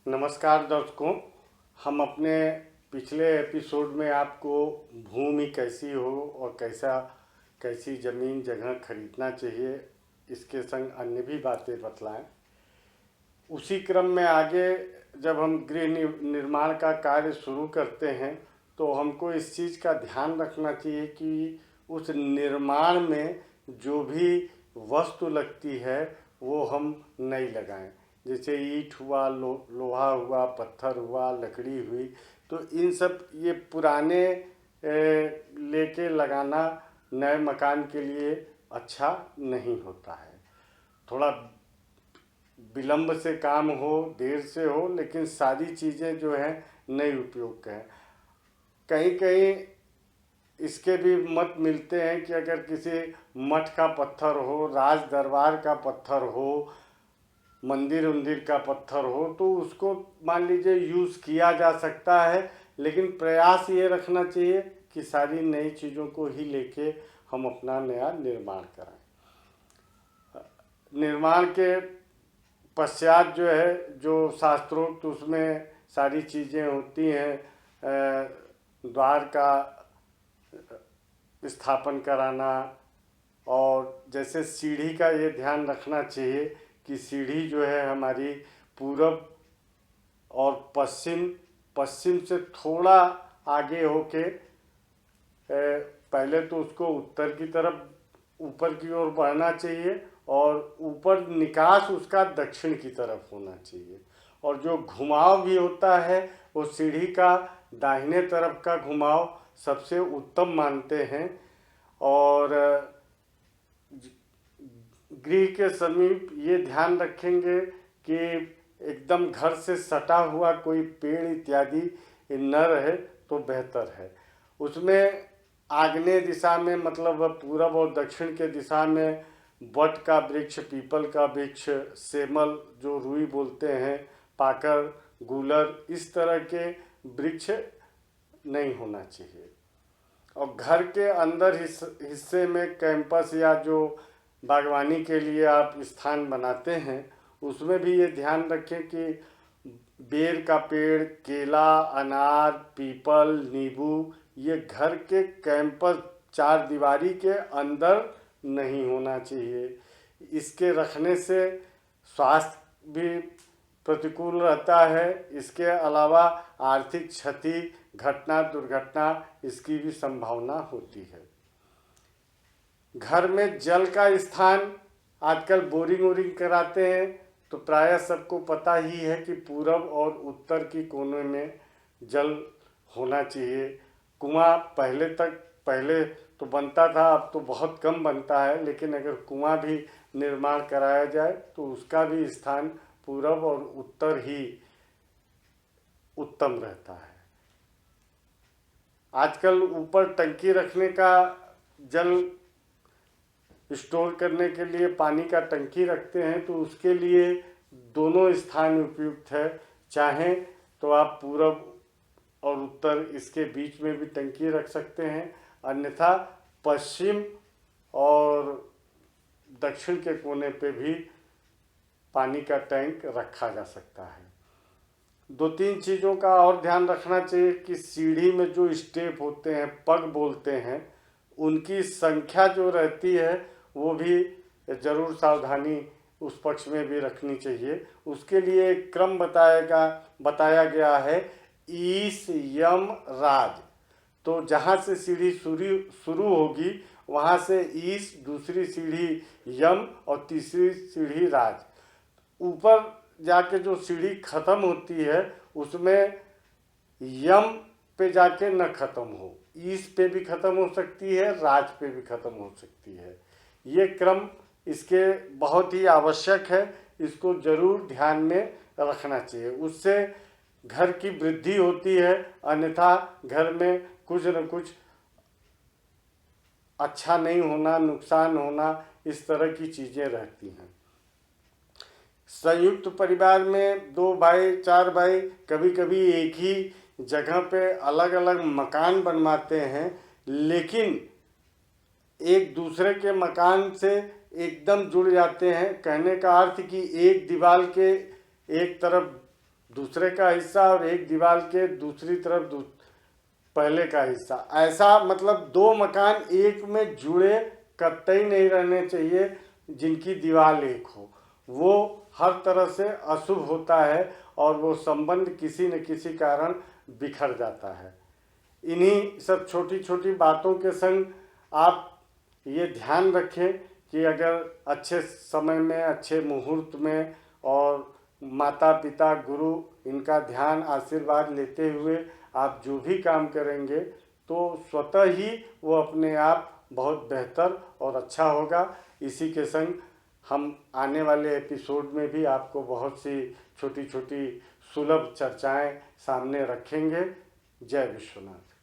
नमस्कार दर्शकों। हम अपने पिछले एपिसोड में आपको भूमि कैसी हो और कैसी ज़मीन जगह खरीदना चाहिए, इसके संग अन्य भी बातें बतलाएं। उसी क्रम में आगे जब हम गृह निर्माण का कार्य शुरू करते हैं तो हमको इस चीज़ का ध्यान रखना चाहिए कि उस निर्माण में जो भी वस्तु लगती है वो हम नहीं लगाएं। जैसे ईंट हुआ, लोहा हुआ, पत्थर हुआ, लकड़ी हुई, तो इन सब ये पुराने लेके लगाना नए मकान के लिए अच्छा नहीं होता है। थोड़ा विलम्ब से काम हो, देर से हो, लेकिन सारी चीज़ें जो हैं नए उपयोग के हैं। कहीं कहीं इसके भी मत मिलते हैं कि अगर किसी मठ का पत्थर हो, राज दरबार का पत्थर हो, मंदिर उंदिर का पत्थर हो, तो उसको मान लीजिए यूज़ किया जा सकता है, लेकिन प्रयास ये रखना चाहिए कि सारी नई चीज़ों को ही लेके हम अपना नया निर्माण कराएं। निर्माण के पश्चात जो है, जो शास्त्रोक्त उसमें सारी चीज़ें होती हैं, द्वार का स्थापन कराना, और जैसे सीढ़ी का ये ध्यान रखना चाहिए कि सीढ़ी जो है हमारी पूरब और पश्चिम से थोड़ा आगे होके पहले तो उसको उत्तर की तरफ ऊपर की ओर बढ़ना चाहिए और ऊपर निकास उसका दक्षिण की तरफ होना चाहिए। और जो घुमाव भी होता है वो सीढ़ी का दाहिने तरफ का घुमाव सबसे उत्तम मानते हैं। और गृह के समीप ये ध्यान रखेंगे कि एकदम घर से सटा हुआ कोई पेड़ इत्यादि न रहे तो बेहतर है। उसमें आग्नेय दिशा में, मतलब पूरब और दक्षिण के दिशा में वट का वृक्ष, पीपल का वृक्ष, सेमल जो रुई बोलते हैं, पाकर, गूलर, इस तरह के वृक्ष नहीं होना चाहिए। और घर के अंदर हिस्से में कैंपस या जो बागवानी के लिए आप स्थान बनाते हैं उसमें भी ये ध्यान रखें कि बेर का पेड़, केला, अनार, पीपल, नींबू, ये घर के कैंपस चार दीवारी के अंदर नहीं होना चाहिए। इसके रखने से स्वास्थ्य भी प्रतिकूल रहता है। इसके अलावा आर्थिक क्षति, घटना, दुर्घटना, इसकी भी संभावना होती है। घर में जल का स्थान, आजकल बोरिंग वोरिंग कराते हैं तो प्रायः सबको पता ही है कि पूरब और उत्तर की कोने में जल होना चाहिए। कुआं पहले तो बनता था, अब तो बहुत कम बनता है, लेकिन अगर कुआं भी निर्माण कराया जाए तो उसका भी स्थान पूरब और उत्तर ही उत्तम रहता है। आजकल ऊपर टंकी रखने का, जल स्टोर करने के लिए पानी का टंकी रखते हैं, तो उसके लिए दोनों स्थान उपयुक्त है। चाहें तो आप पूरब और उत्तर इसके बीच में भी टंकी रख सकते हैं, अन्यथा पश्चिम और दक्षिण के कोने पे भी पानी का टैंक रखा जा सकता है। दो तीन चीज़ों का और ध्यान रखना चाहिए कि सीढ़ी में जो स्टेप होते हैं, पग बोलते हैं, उनकी संख्या जो रहती है वो भी ज़रूर सावधानी उस पक्ष में भी रखनी चाहिए। उसके लिए एक क्रम बताया गया है, ईश, यम, राज। तो जहाँ से सीढ़ी शुरू होगी वहाँ से ईश, दूसरी सीढ़ी यम और तीसरी सीढ़ी राज। ऊपर जाके जो सीढ़ी खत्म होती है उसमें यम पे जाके न खत्म हो, ईश पे भी खत्म हो सकती है, राज पे भी खत्म हो सकती है। ये क्रम इसके बहुत ही आवश्यक है, इसको जरूर ध्यान में रखना चाहिए। उससे घर की वृद्धि होती है, अन्यथा घर में कुछ न कुछ अच्छा नहीं होना, नुकसान होना, इस तरह की चीज़ें रहती हैं। संयुक्त परिवार में 2 भाई, 4 भाई कभी कभी एक ही जगह पे अलग अलग मकान बनवाते हैं, लेकिन एक दूसरे के मकान से एकदम जुड़ जाते हैं। कहने का अर्थ कि एक दीवार के एक तरफ दूसरे का हिस्सा और एक दीवार के दूसरी तरफ पहले का हिस्सा, ऐसा मतलब दो मकान एक में जुड़े कतई नहीं रहने चाहिए जिनकी दीवार एक हो। वो हर तरह से अशुभ होता है और वो संबंध किसी न किसी कारण बिखर जाता है। इन्हीं सब छोटी छोटी बातों के संग आप ये ध्यान रखें कि अगर अच्छे समय में, अच्छे मुहूर्त में और माता पिता गुरु इनका ध्यान आशीर्वाद लेते हुए आप जो भी काम करेंगे तो स्वतः ही वो अपने आप बहुत बेहतर और अच्छा होगा। इसी के संग हम आने वाले एपिसोड में भी आपको बहुत सी छोटी छोटी सुलभ चर्चाएं सामने रखेंगे। जय विश्वनाथ।